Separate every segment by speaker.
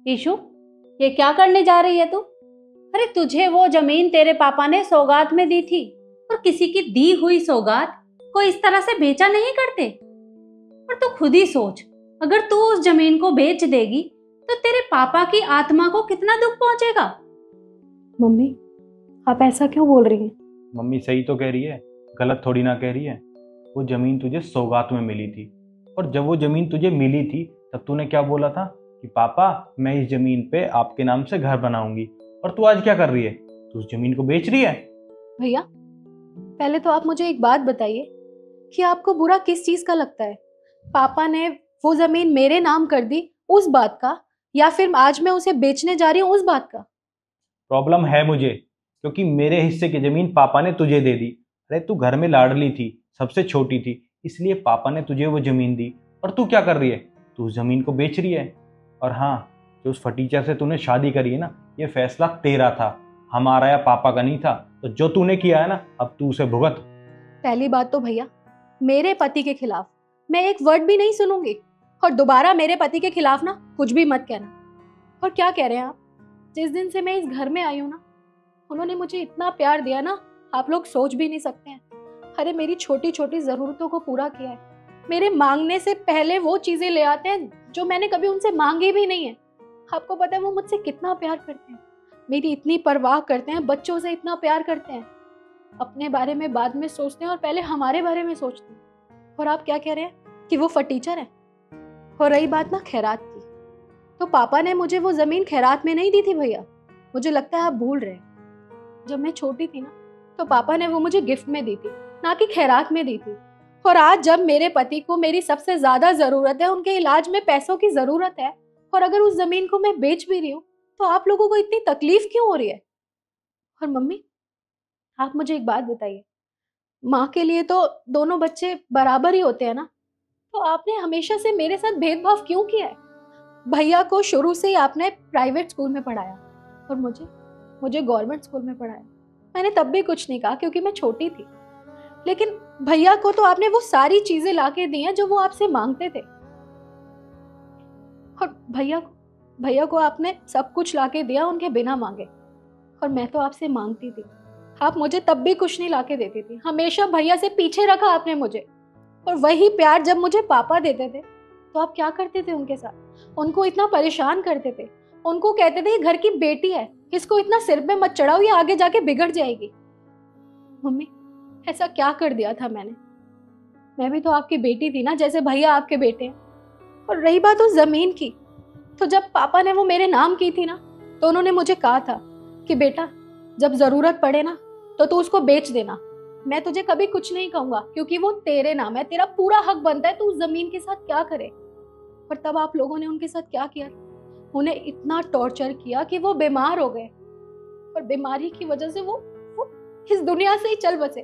Speaker 1: Issue, ये क्या करने जा रही है तू? अरे तुझे वो जमीन तेरे पापा ने सौगात में दी थी, और किसी की दी हुई सौगात को इस तरह से बेचा नहीं करते। और तू खुद ही सोच, अगर तू उस जमीन को बेच देगी तो तेरे पापा की आत्मा को कितना दुख पहुंचेगा।
Speaker 2: मम्मी, आप ऐसा क्यों बोल रही हैं?
Speaker 3: मम्मी सही तो कह रही है, गलत थोड़ी ना कह रही है। वो जमीन तुझे सौगात में मिली थी, और जब वो जमीन तुझे मिली थी तब तूने क्या बोला था कि पापा मैं इस जमीन पे आपके नाम से घर बनाऊंगी। और तू आज क्या कर रही है? तू उस जमीन को बेच रही है।
Speaker 2: भैया, पहले तो आप मुझे एक बात बताइए कि आपको बुरा किस चीज का लगता है? पापा ने वो जमीन मेरे नाम कर दी उस बात का, या फिर आज मैं उसे बेचने जा रही हूँ उस बात का?
Speaker 3: प्रॉब्लम है मुझे, क्योंकि मेरे हिस्से की जमीन पापा ने तुझे दे दी। अरे तू घर में लाडली थी, सबसे छोटी थी, इसलिए पापा ने तुझे वो जमीन दी। और तू क्या कर रही है? तू उस जमीन को बेच रही है। और हाँ, जो उस फटीचर से तूने शादी करी है ना, ये फैसला तेरा था, हमारा या पापा का नहीं था। तो जो तूने किया है ना, अब तू उसे भुगत।
Speaker 2: पहली बात तो भैया, मेरे पति के खिलाफ मैं एक वर्ड भी नहीं सुनूंगी, और दोबारा मेरे पति के खिलाफ ना कुछ भी मत कहना। और क्या कह रहे हैं आप? जिस दिन से मैं इस घर में आई हूँ ना, उन्होंने मुझे इतना प्यार दिया ना, आप लोग सोच भी नहीं सकते हैं। अरे मेरी छोटी छोटी जरूरतों को पूरा किया है। मेरे मांगने से पहले वो चीजें ले आते हैं जो मैंने कभी उनसे मांगी भी नहीं है। आपको पता है वो मुझसे कितना प्यार करते हैं, मेरी इतनी परवाह करते हैं, बच्चों से इतना प्यार करते हैं। अपने बारे में बाद में सोचते हैं और पहले हमारे बारे में सोचते हैं। और आप क्या कह रहे हैं कि वो फटीचर है? और रही बात ना खैरात की, तो पापा ने मुझे वो जमीन खैरात में नहीं दी थी भैया। मुझे लगता है आप भूल रहे हैं। जब मैं छोटी थी ना, तो पापा ने वो मुझे गिफ्ट में दी थी, ना कि खैरात में दी थी। और आज जब मेरे पति को मेरी सबसे ज्यादा जरूरत है, उनके इलाज में पैसों की जरूरत है, और अगर उस जमीन को मैं बेच भी रही हूँ, तो आप लोगों को इतनी तकलीफ क्यों हो रही है? और मम्मी, आप मुझे एक बात बताइए, माँ के लिए तो दोनों बच्चे बराबर ही होते हैं ना, तो आपने हमेशा से मेरे साथ भेदभाव क्यों किया है? भैया को शुरू से ही आपने प्राइवेट स्कूल में पढ़ाया, और मुझे मुझे गवर्नमेंट स्कूल में पढ़ाया। मैंने तब भी कुछ नहीं कहा क्योंकि मैं छोटी थी। लेकिन भैया को तो आपने वो सारी चीजें लाके दी हैं जो वो आपसे मांगते थे। और भैया को आपने सब कुछ लाके दिया उनके बिना मांगे। और मैं तो आपसे मांगती थी, आप मुझे तब भी कुछ नहीं लाके देती थी। हमेशा भैया से पीछे रखा आपने मुझे। और वही प्यार जब मुझे पापा देते थे, तो आप क्या करते थे उनके साथ? उनको इतना परेशान करते थे, उनको कहते थे ये घर की बेटी है, इसको इतना सिर पे मत चढ़ाओ, ये आगे जाके बिगड़ जाएगी। मम्मी, ऐसा क्या कर दिया था मैंने? मैं भी तो आपकी बेटी थी ना, जैसे भैया आपके बेटे हैं। और रही बात उस जमीन की, तो जब पापा ने वो मेरे नाम की थी ना, तो उन्होंने मुझे कहा था कि बेटा जब जरूरत पड़े ना, तो तू उसको बेच देना। मैं तुझे कभी कुछ नहीं कहूंगा, क्योंकि वो तेरे नाम है, तेरा पूरा हक बनता है, तू उस जमीन के साथ क्या करे। पर तब आप लोगों ने उनके साथ क्या किया? उन्हें इतना टॉर्चर किया कि वो बीमार हो गए, और बीमारी की वजह से वो इस दुनिया से ही चल बसे।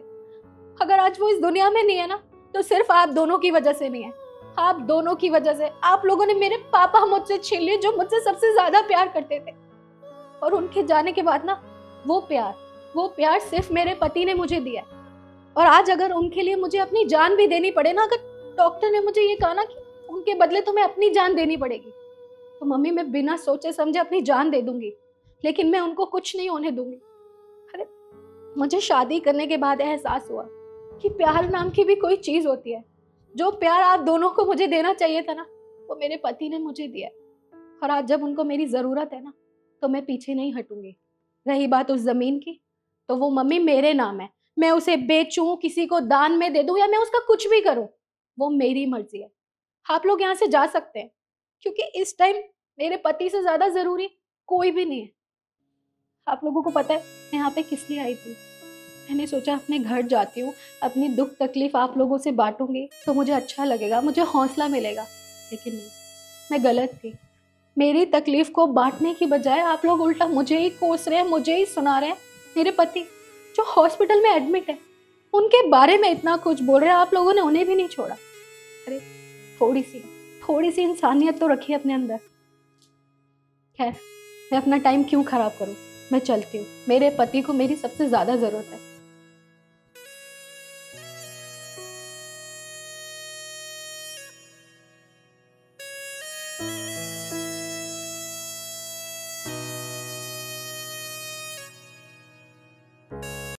Speaker 2: अगर आज वो इस दुनिया में नहीं है ना, तो सिर्फ आप दोनों की वजह से नहीं है। आप दोनों की वजह से आप लोगों ने मेरे पापा मुझसे छीन लिए, जो मुझसे सबसे ज्यादा प्यार करते थे। और उनके जाने के बाद ना, वो प्यार सिर्फ मेरे पति ने मुझे दिया है। और आज अगर उनके लिए मुझे अपनी जान भी देनी पड़े ना, अगर डॉक्टर ने मुझे ये कहा ना कि उनके बदले तुम्हें अपनी जान देनी पड़ेगी, तो मम्मी मैं बिना सोचे समझे अपनी जान दे दूंगी। लेकिन मैं उनको कुछ नहीं होने दूंगी। अरे मुझे शादी करने के बाद एहसास हुआ कि प्यार नाम की भी कोई चीज होती है। जो प्यार आप दोनों को मुझे देना चाहिए था ना, वो मेरे पति ने मुझे दिया। और आज जब उनको मेरी जरूरत है ना, तो मैं पीछे नहीं हटूंगी। रही बात उस जमीन की, तो वो मम्मी मेरे नाम है। मैं उसे बेचूं, किसी को दान में दे दूं, या मैं उसका कुछ भी करूं, वो मेरी मर्जी है। आप लोग यहाँ से जा सकते हैं, क्योंकि इस टाइम मेरे पति से ज्यादा जरूरी कोई भी नहीं है। आप लोगों को पता है मैं यहाँ पे किस लिए आई थी? मैंने सोचा अपने घर जाती हूँ, अपनी दुख तकलीफ आप लोगों से बांटूंगी, तो मुझे अच्छा लगेगा, मुझे हौसला मिलेगा। लेकिन नहीं, मैं गलत थी। मेरी तकलीफ को बांटने की बजाय आप लोग उल्टा मुझे ही कोस रहे हैं, मुझे ही सुना रहे हैं। मेरे पति जो हॉस्पिटल में एडमिट है, उनके बारे में इतना कुछ बोल रहे हैं, आप लोगों ने उन्हें भी नहीं छोड़ा। अरे थोड़ी सी इंसानियत तो रखिए अपने अंदर। खैर, मैं अपना टाइम क्यों खराब करूं? मैं चलती हूँ, मेरे पति को मेरी सबसे ज्यादा जरूरत है।